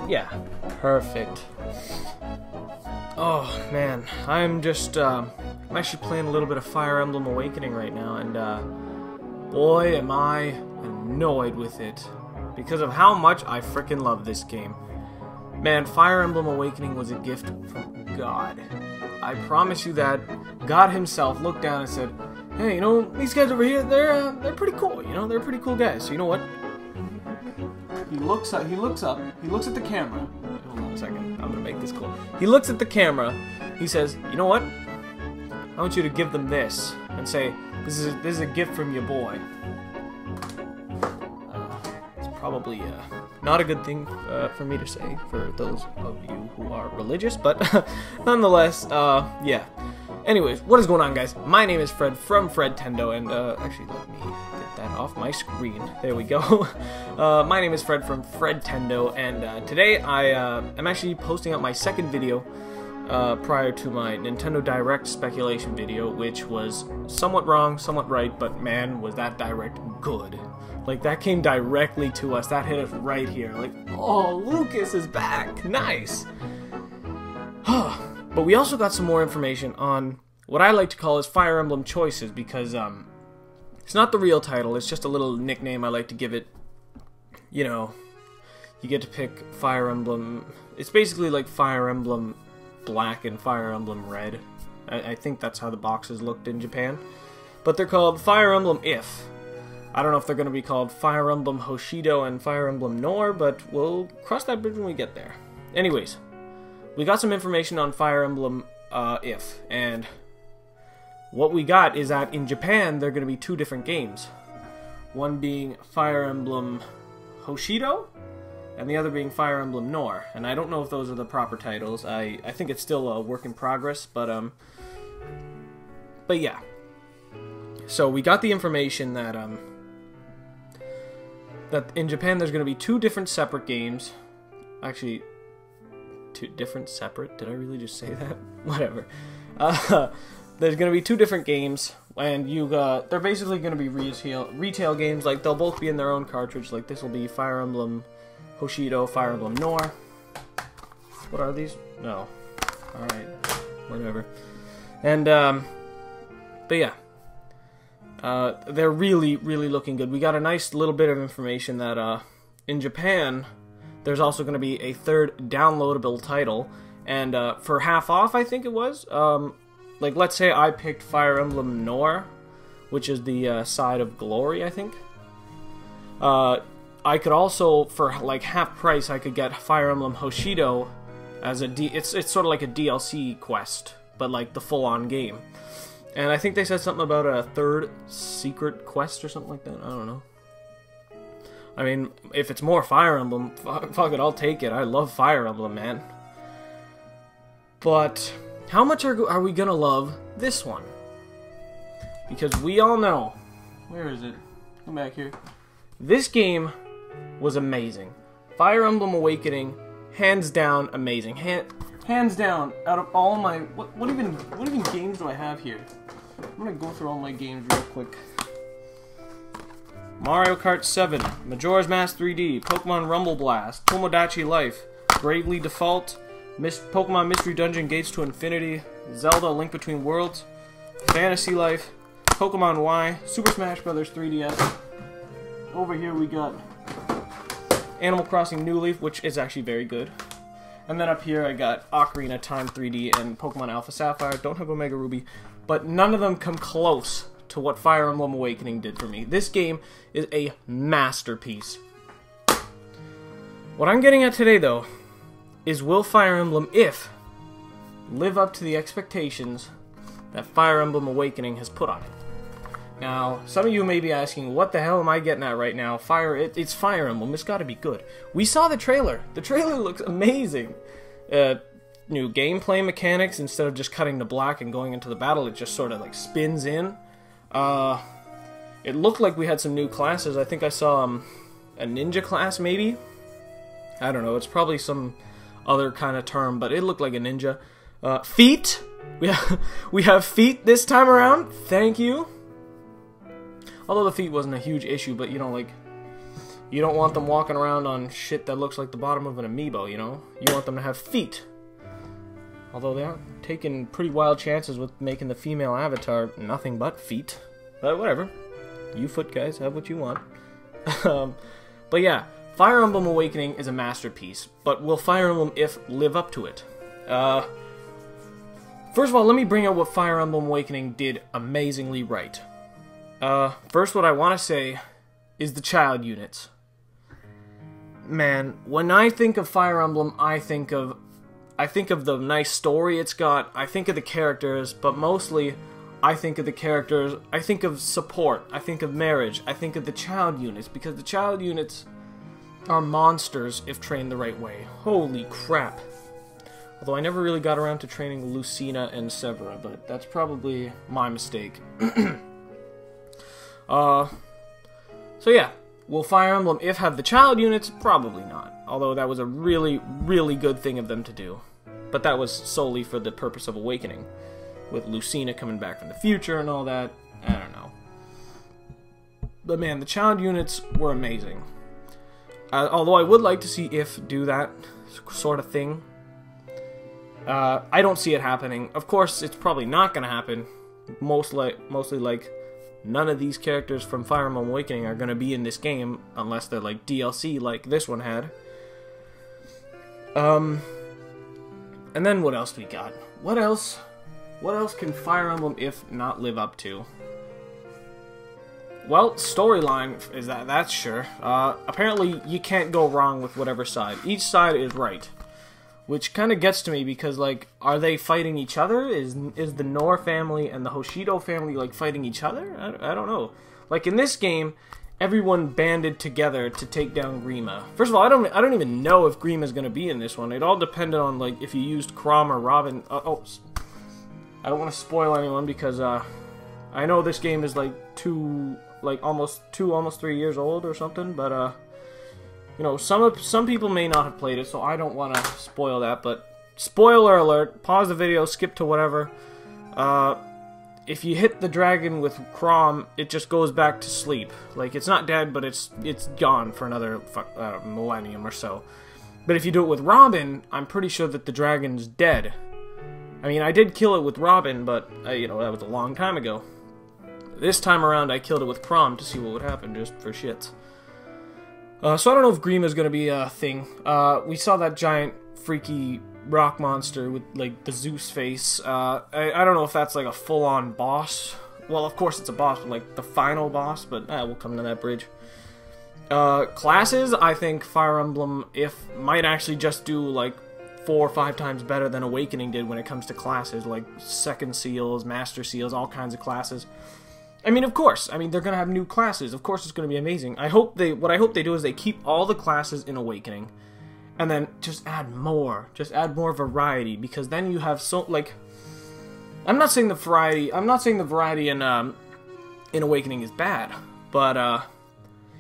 Yeah, perfect. Oh man, I'm actually playing a little bit of Fire Emblem Awakening right now, and boy am I annoyed with it because of how much I frickin' love this game. Man, Fire Emblem Awakening was a gift from God. I promise you that. God himself looked down and said, hey, you know, these guys over here, they're pretty cool, you know, they're pretty cool guys. So you know what? He looks up, he looks at the camera. Hold on a second, I'm gonna make this cool. He looks at the camera, he says, you know what? I want you to give them this, and say, this is a gift from your boy. It's probably not a good thing for me to say for those of you who are religious, but nonetheless, yeah. Anyways, what is going on, guys? My name is Fred from Fredtendo, and actually, let me get that off my screen. There we go. My name is Fred from Fredtendo, and today I am actually posting out my second video prior to my Nintendo Direct speculation video, which was somewhat wrong, somewhat right, but man, was that Direct good. Like, that came directly to us. That hit us right here. Like, oh, Lucas is back. Nice. But we also got some more information on what I like to call as Fire Emblem choices, because it's not the real title, it's just a little nickname I like to give it. You know, you get to pick Fire Emblem. It's basically like Fire Emblem Black and Fire Emblem Red. I think that's how the boxes looked in Japan. But they're called Fire Emblem If. I don't know if they're going to be called Fire Emblem Hoshido and Fire Emblem Nor, but we'll cross that bridge when we get there. Anyways, we got some information on Fire Emblem If, and what we got is that in Japan there are going to be two different games. One being Fire Emblem Hoshido, and the other being Fire Emblem Nor. And I don't know if those are the proper titles. I think it's still a work in progress, but yeah. So we got the information that that in Japan there's going to be two different separate games. Actually, two different separate? Did I really just say that? Whatever. There's going to be two different games, and they're basically going to be retail games. Like, they'll both be in their own cartridge. Like, this will be Fire Emblem Hoshido, Fire Emblem Nor. What are these? No. Alright. Whatever. And, but yeah. They're really, really looking good. We got a nice little bit of information that, in Japan, there's also going to be a third downloadable title, and for half off, I think it was. Like, let's say I picked Fire Emblem Nor, which is the Side of Glory, I think. I could also, for like half price, I could get Fire Emblem Hoshido as it's sort of like a DLC quest, but like the full-on game. And I think they said something about a third secret quest or something like that. I don't know. I mean, if it's more Fire Emblem, fuck it, I'll take it. I love Fire Emblem, man. But how much are we gonna love this one? Because we all know... Where is it? Come back here. This game was amazing. Fire Emblem Awakening, hands down, amazing. Hands down, out of all my... What even games do I have here? I'm gonna go through all my games real quick. Mario Kart 7, Majora's Mask 3D, Pokemon Rumble Blast, Tomodachi Life, Bravely Default, Pokemon Mystery Dungeon Gates to Infinity, Zelda Link Between Worlds, Fantasy Life, Pokemon Y, Super Smash Bros. 3DS. Over here we got Animal Crossing New Leaf, which is actually very good. And then up here I got Ocarina of Time 3D and Pokemon Alpha Sapphire. Don't have Omega Ruby, but none of them come close to what Fire Emblem Awakening did for me. This game is a masterpiece. What I'm getting at today, though, is will Fire Emblem If live up to the expectations that Fire Emblem Awakening has put on it? Now, some of you may be asking, what the hell am I getting at right now? It's Fire Emblem, it's gotta be good. We saw the trailer. The trailer looks amazing. New gameplay mechanics, instead of just cutting to black and going into the battle, it just sort of like spins in. It looked like we had some new classes. I think I saw a ninja class, maybe? I don't know, it's probably some other kind of term, but it looked like a ninja. Feet! We have feet this time around, thank you. Although the feet wasn't a huge issue, but you know, like, You don't want them walking around on shit that looks like the bottom of an amiibo, you know? You want them to have feet. Although they are taking pretty wild chances with making the female avatar nothing but feet. But whatever. You foot guys have what you want. But yeah, Fire Emblem Awakening is a masterpiece. But will Fire Emblem If live up to it? First of all, let me bring out what Fire Emblem Awakening did amazingly right. First, what I want to say is the child units. Man, when I think of Fire Emblem, I think of the nice story it's got, I think of the characters, but mostly I think of the characters, I think of support, I think of marriage, I think of the child units, because the child units are monsters if trained the right way. Holy crap. Although I never really got around to training Lucina and Severa, but that's probably my mistake. So yeah, will Fire Emblem If have the child units? Probably not. Although that was a really, really good thing of them to do. But that was solely for the purpose of Awakening. With Lucina coming back from the future and all that. I don't know. But man, the child units were amazing. Although I would like to see If do that sort of thing. I don't see it happening. Of course, it's probably not going to happen. Mostly like, none of these characters from Fire Emblem Awakening are going to be in this game unless they're like DLC like this one had. And then what else we got? What else can Fire Emblem If not live up to? Well, storyline is that's sure. Apparently you can't go wrong with whatever side. Each side is right. Which kind of gets to me because, like, are they fighting each other? Is the Nor family and the Hoshido family, like, fighting each other? I don't know. Like, in this game, everyone banded together to take down Grima. First of all, I don't even know if Grima's going to be in this one. It all depended on, like, if you used Chrom or Robin. I don't want to spoil anyone because, I know this game is, like, almost 3 years old or something, but, you know, some people may not have played it, so I don't want to spoil that, but spoiler alert, pause the video, skip to whatever. If you hit the dragon with Chrom, it just goes back to sleep. Like, it's not dead, but it's gone for another millennium or so. But if you do it with Robin, I'm pretty sure that the dragon's dead. I mean, I did kill it with Robin, but, you know, that was a long time ago. This time around, I killed it with Chrom to see what would happen, just for shits. So I don't know if Grima's gonna be a thing. We saw that giant, freaky rock monster with, like, the Zeus face. I don't know if that's, like, a full-on boss. Well, of course it's a boss, but, like, the final boss, but we'll come to that bridge. Classes, I think Fire Emblem If might actually just do, like, 4 or 5 times better than Awakening did when it comes to classes, like second seals, master seals, all kinds of classes. I mean, of course. I mean, they're going to have new classes. Of course it's going to be amazing. What I hope they do is they keep all the classes in Awakening and then just add more. Just add more variety, because then you have so, like, I'm not saying the variety in Awakening is bad, but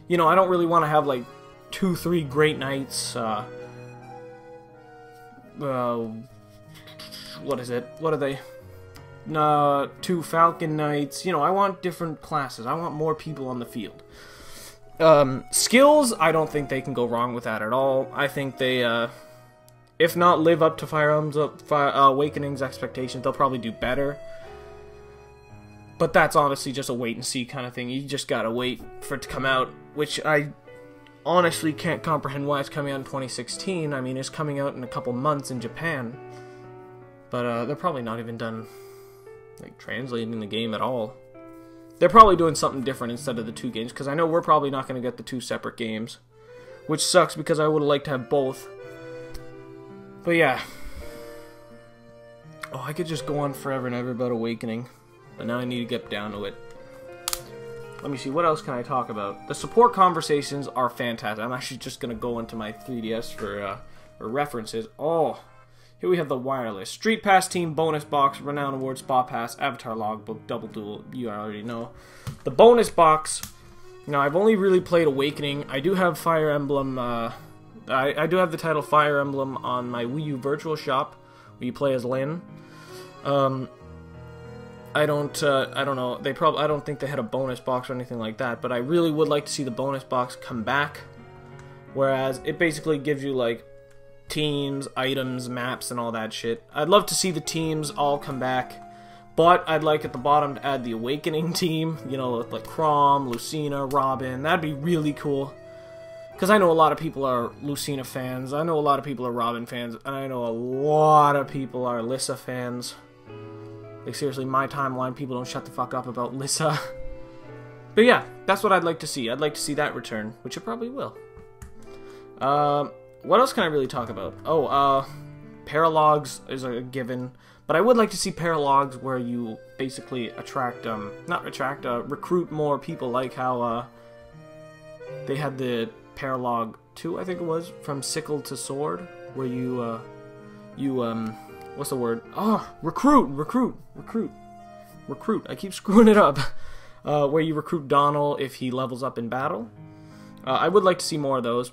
you know, I don't really want to have like 2-3 Great Knights, what is it? What are they? 2 Falcon Knights. You know, I want different classes. I want more people on the field. Skills, I don't think they can go wrong with that at all. I think they, if not live up to Fire Emblem Awakening's expectations, they'll probably do better. But that's honestly just a wait-and-see kind of thing. You just gotta wait for it to come out, which I honestly can't comprehend why it's coming out in 2016. I mean, it's coming out in a couple months in Japan. But they're probably not even done, like, translating the game at all. They're probably doing something different instead of the 2 games, because I know we're probably not going to get the 2 separate games. Which sucks, because I would have liked to have both. But yeah. Oh, I could just go on forever and ever about Awakening. But now I need to get down to it. Let me see, what else can I talk about? The support conversations are fantastic. I'm actually just going to go into my 3DS for references. Oh, here we have the wireless. Street Pass Team Bonus Box, Renown Award, Spa Pass, Avatar Logbook, Double Duel, you already know. The bonus box, now I've only really played Awakening. I do have Fire Emblem, I do have the title Fire Emblem on my Wii U Virtual Shop, where you play as Lyn. I don't know, I don't think they had a bonus box or anything like that, but I really would like to see the bonus box come back. Whereas it basically gives you, like, teams, items, maps, and all that shit. I'd love to see the teams all come back, but I'd like at the bottom to add the Awakening team, you know, like Chrom, Lucina, Robin. That'd be really cool. Because I know a lot of people are Lucina fans, I know a lot of people are Robin fans, and I know a lot of people are Lissa fans. Like, seriously, my timeline, people don't shut the fuck up about Lissa. But yeah, that's what I'd like to see. I'd like to see that return, which it probably will. What else can I really talk about? Oh, Paralogs is a given. But I would like to see Paralogs where you basically recruit more people, like how, they had the Paralog 2, I think it was, from Sickle to Sword, where you what's the word? Oh, recruit. I keep screwing it up. Where you recruit Donald if he levels up in battle. I would like to see more of those.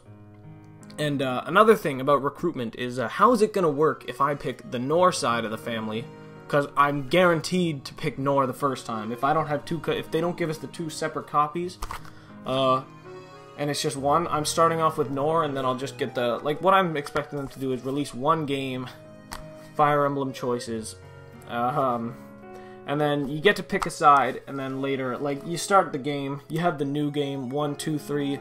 And another thing about recruitment is how is it going to work if I pick the Nor side of the family? Because I'm guaranteed to pick Nor the first time. If I don't have if they don't give us the 2 separate copies, and it's just one, I'm starting off with Nor, and then I'll just get the, like, what I'm expecting them to do is release one game, Fire Emblem Choices, and then you get to pick a side, and then later, like, you start the game, you have the new game, 1, 2, 3,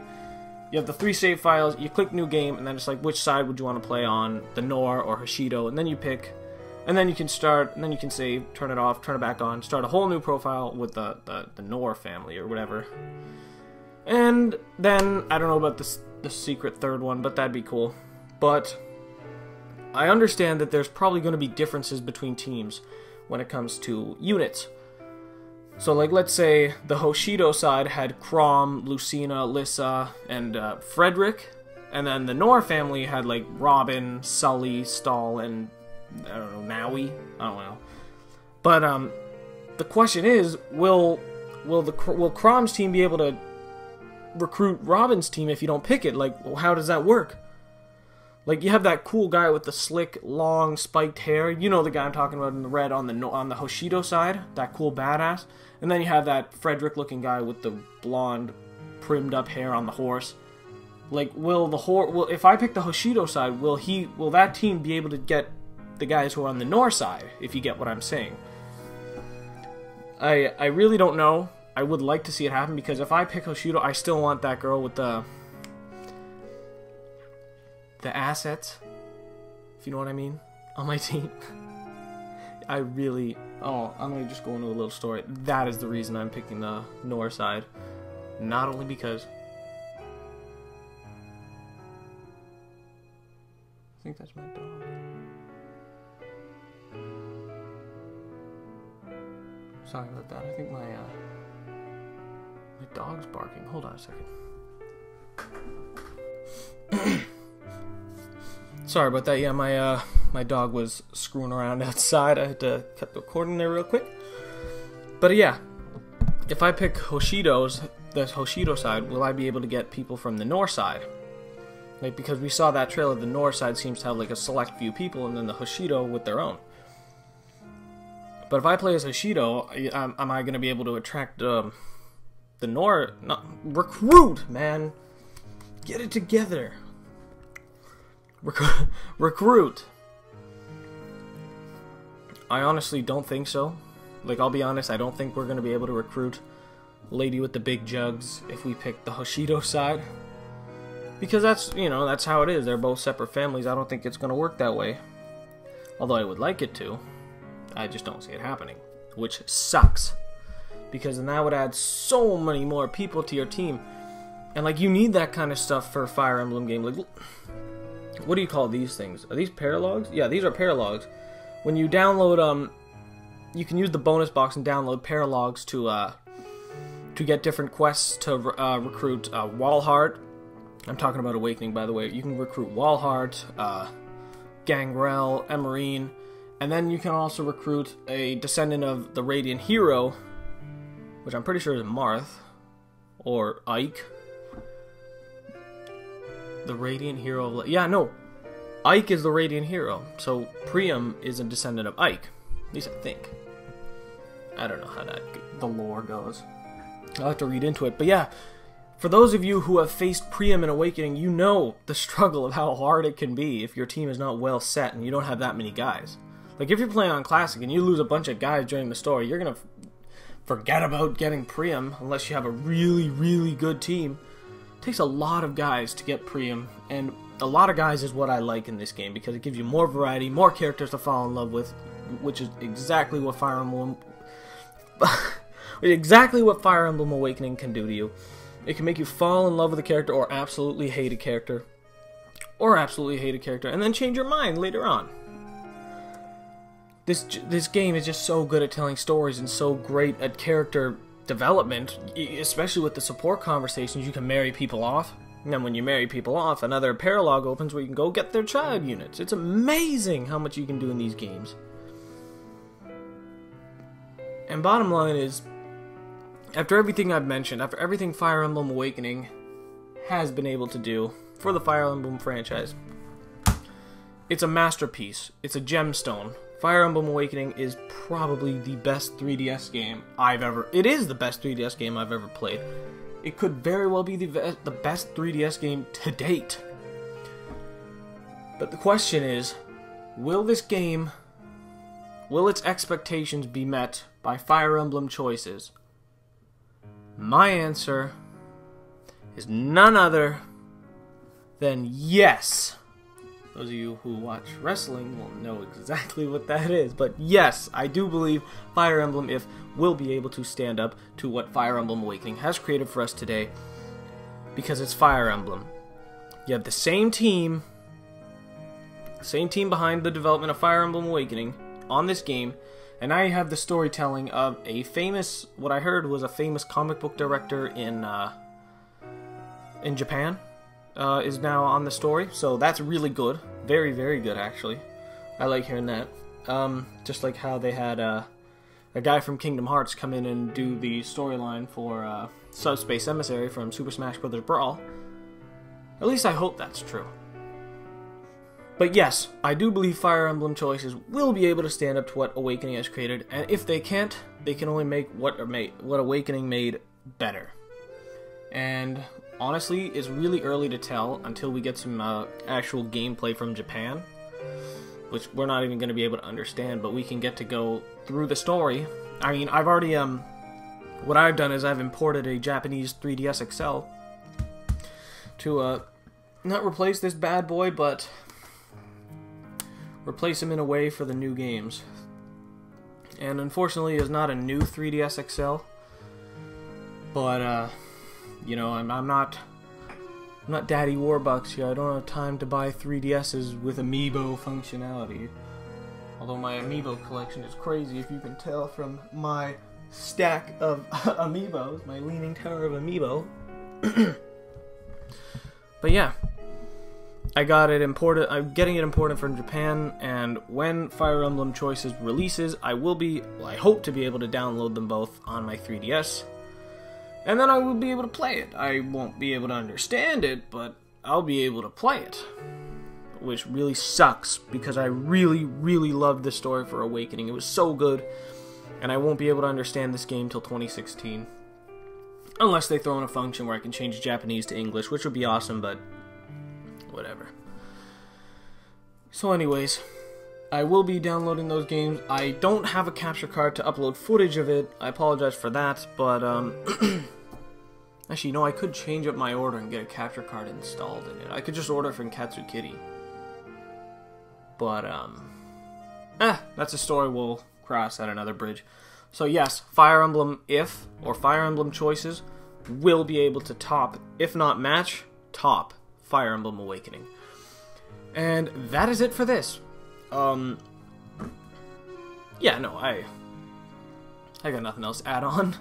you have the 3 save files, you click new game, and then it's like, which side would you want to play on, the Nor or Hoshido, and then you pick, and then you can start, and then you can save, turn it off, turn it back on, start a whole new profile with the Nor family, or whatever. And then, I don't know about the secret third one, but that'd be cool. But I understand that there's probably going to be differences between teams when it comes to units. So, like, let's say the Hoshido side had Chrom, Lucina, Lissa, and Frederick, and then the Nor family had, like, Robin, Sully, Stahl, and, I don't know, Naui? I don't know. But, the question is, will Chrom's team be able to recruit Robin's team if you don't pick it? Like, well, how does that work? Like, you have that cool guy with the slick, long, spiked hair. You know the guy I'm talking about in the red on the Hoshido side. That cool badass. And then you have that Frederick-looking guy with the blonde, primmed-up hair on the horse. Like, if I pick the Hoshido side, will that team be able to get the guys who are on the Nor side, if you get what I'm saying? I really don't know. I would like to see it happen, because if I pick Hoshido, I still want that girl with the assets, if you know what I mean, on my team. I'm going to just go into a little story. That is the reason I'm picking the Nor side. Not only because I think that's my dog. Sorry about that. I think my dog's barking. Hold on a second. Sorry about that. Yeah, my dog was screwing around outside. I had to cut the recording there real quick. But yeah, if I pick the Hoshido side, will I be able to get people from the Nor side? Like, because we saw that trailer, the Nor side seems to have like a select few people, and then the Hoshido with their own. But if I play as Hoshido, am I going to be able to attract the Nor? No, recruit, man. Get it together. Recruit. I honestly don't think so. Like, I'll be honest, I don't think we're going to be able to recruit Lady with the Big Jugs if we pick the Hoshido side. Because that's how it is. They're both separate families. I don't think it's going to work that way. Although I would like it to. I just don't see it happening. Which sucks. Because then that would add so many more people to your team. And, like, you need that kind of stuff for a Fire Emblem game. Like, what do you call these things? Are these Paralogs? Yeah, these are Paralogs. When you download, you can use the bonus box and download Paralogs to get different quests to recruit Walhart. I'm talking about Awakening, by the way. You can recruit Walhart, Gangrel, Emerine, and then you can also recruit a descendant of the Radiant Hero, which I'm pretty sure is Marth, or Ike. The Radiant Hero of... Yeah, no. Ike is the Radiant Hero, so Priam is a descendant of Ike. At least I think. I don't know how the lore goes. I'll have to read into it. But yeah, For those of you who have faced Priam and Awakening, you know the struggle of how hard it can be if your team is not well set and you don't have that many guys. Like, if you're playing on Classic and you lose a bunch of guys during the story, you're going to forget about getting Priam unless you have a really, really good team. It takes a lot of guys to get Priam, and a lot of guys is what I like in this game because it gives you more variety, more characters to fall in love with, which is exactly what Fire Emblem Awakening can do to you. It can make you fall in love with a character or absolutely hate a character. And then change your mind later on. This game is just so good at telling stories and so great at character development, especially with the support conversations. You can marry people off. And then when you marry people off, another paralog opens where you can go get their child units. It's amazing how much you can do in these games. And bottom line is, after everything I've mentioned, after everything Fire Emblem Awakening has been able to do for the Fire Emblem franchise, it's a masterpiece. It's a gemstone. Fire Emblem Awakening is probably the best 3DS game It is the best 3DS game I've ever played. It could very well be the best 3DS game to date. But the question is, will its expectations be met by Fire Emblem choices? My answer is none other than yes. Those of you who watch wrestling will know exactly what that is. But yes, I do believe Fire Emblem will be able to stand up to what Fire Emblem Awakening has created for us today. Because it's Fire Emblem. You have the same team behind the development of Fire Emblem Awakening on this game. And now you have the storytelling of what I heard was a famous comic book director in Japan. Is now on the story, so that's really good. Very, very good, actually. I like hearing that. Just like how they had a guy from Kingdom Hearts come in and do the storyline for Subspace Emissary from Super Smash Bros. Brawl. At least I hope that's true. But yes, I do believe Fire Emblem choices will be able to stand up to what Awakening has created, and if they can't, they can only make what Awakening made better. And honestly, it's really early to tell until we get some actual gameplay from Japan, which we're not even going to be able to understand, but we can get to go through the story. I mean, I've already, what I've done is I've imported a Japanese 3DS XL to, not replace this bad boy, but replace him in a way for the new games. And unfortunately, it's not a new 3DS XL, but, you know, I'm not Daddy Warbucks here. I don't have time to buy 3DSs with amiibo functionality. Although my amiibo collection is crazy, if you can tell from my stack of amiibos, my leaning tower of amiibo. But yeah, I got it imported. I'm getting it imported from Japan, and when Fire Emblem Choices releases, I hope to be able to download them both on my 3DS. And then I will be able to play it. I won't be able to understand it, but I'll be able to play it. Which really sucks, because I really, really loved the story for Awakening. It was so good, and I won't be able to understand this game till 2016. Unless they throw in a function where I can change Japanese to English, which would be awesome, but whatever. So anyways, I will be downloading those games. I don't have a capture card to upload footage of it. I apologize for that, but actually, you know, I could change up my order and get a capture card installed in it. I could just order from Katsu Kitty. But, that's a story we'll cross at another bridge. So yes, Fire Emblem Fire Emblem Choices will be able to top, if not match, top Fire Emblem Awakening. And that is it for this. Yeah, no, I got nothing else to add on.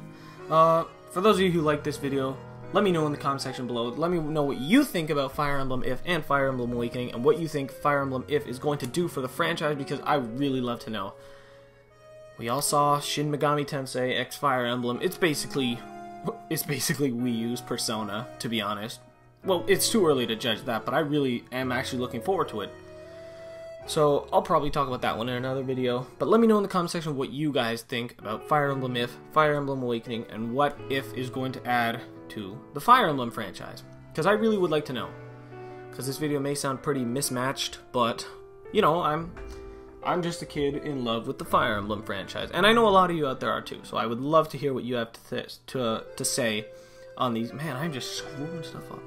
For those of you who like this video, let me know in the comment section below. Let me know what you think about Fire Emblem and Fire Emblem Awakening, and what you think Fire Emblem is going to do for the franchise, because I would really love to know. We all saw Shin Megami Tensei X Fire Emblem. It's basically Wii U's Persona, to be honest. Well, it's too early to judge that, but I really am actually looking forward to it. So, I'll probably talk about that one in another video. But let me know in the comment section what you guys think about Fire Emblem Fire Emblem Awakening, and what is going to add to the Fire Emblem franchise? Because I really would like to know. Because this video may sound pretty mismatched, but, you know, I'm just a kid in love with the Fire Emblem franchise. And I know a lot of you out there are too, so I would love to hear what you have to say on these. Man, I'm just screwing stuff up.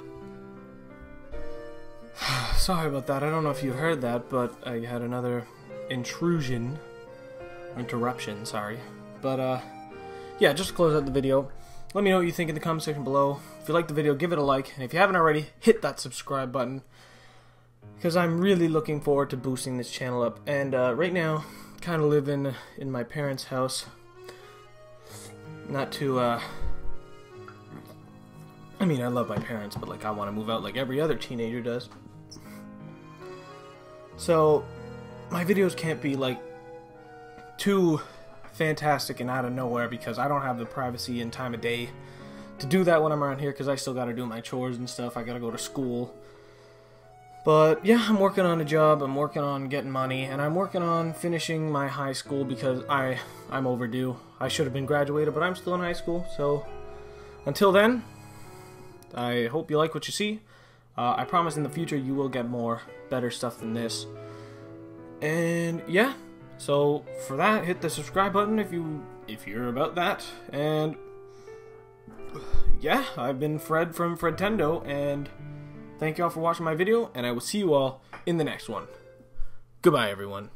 Sorry about that. I don't know if you heard that, but I had another interruption, sorry. But, yeah, just to close out the video, let me know what you think in the comment section below. If you liked the video, give it a like, and if you haven't already, hit that subscribe button, because I'm really looking forward to boosting this channel up. And right now, kind of living in my parents' house. Not too, I mean, I love my parents, but like I want to move out like every other teenager does. So, my videos can't be like too fantastic and out of nowhere, because I don't have the privacy and time of day to do that when I'm around here, because I still got to do my chores and stuff. I got to go to school. But yeah, I'm working on a job, I'm working on getting money, and I'm working on finishing my high school, because I'm overdue. I should have been graduated, but I'm still in high school. So until then, I hope you like what you see. I promise in the future you will get more better stuff than this. And yeah, so for that, hit the subscribe button if you're about that. And yeah, I've been Fred from Fredtendo, and thank you all for watching my video, and I will see you all in the next one. Goodbye, everyone.